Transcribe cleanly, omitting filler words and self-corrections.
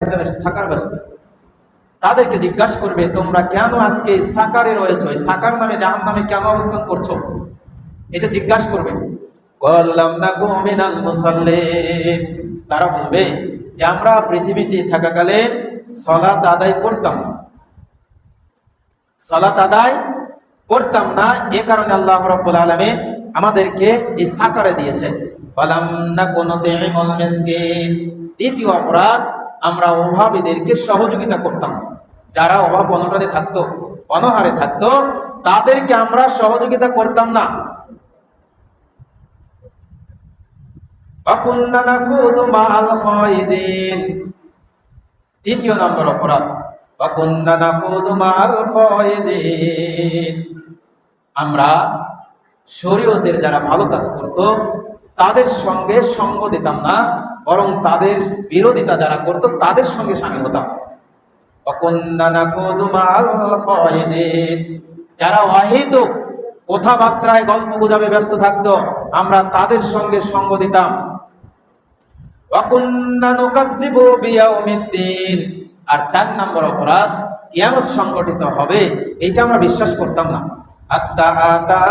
সাকার বাসী তাদেরকে জিজ্ঞাসা করবে, তোমরা কেন আজকে সাকারে রয়েছো, সাকার নামে জাহান্নামে কেন অবস্থান করছো, এটা জিজ্ঞাসা করবে। কল্লাম নাকু মিনাল মুসাল্লিন, তারা বলবে যে আমরা পৃথিবীতে থাকাকালে সালাত আদায় করতাম না, সালাত আদায় করতাম না, এ কারণে আল্লাহ রাব্বুল আলামিন আমাদেরকে এই সাকারে দিয়েছে। ফালাম নাকু নুতিমুল মিসকিন, দ্বিতীয় অপরাধ, আমরা অভাবীদেরকে সহযোগিতা করতাম। যারা অভাব অনটনে থাকতো, অনাহারে থাকতো, তাদেরকে আমরা সহযোগিতা করতাম না। ওয়াকুন্না নাকুযু মাআল খায়িদিন, তৃতীয় নম্বর অপরাধ, ওয়াকুন্না নাকুযু মাআল খায়িদিন, আমরা শরীয়তের যারা ভালো কাজ করত তাদের সঙ্গে সঙ্গ দিতাম না, বরং তাদের বিরোধিতা যারা করত তাদের সঙ্গে শামিল হতাম। ওয়াকুন্না নাকুযু মাআল খায়িদিন, যারা অহেতুক কথাবার্তায় গল্প গুজবে ব্যস্ত থাকতো, আমরা তাদের সঙ্গে সঙ্গ দিতাম। ওয়াকুন্না নুকাজ্জিবু বিয়াউমিদ্দিন, আর 4 নম্বর অপরাধ, কিয়ামত সংঘটিত হবে এটা আমরা বিশ্বাস করতাম না।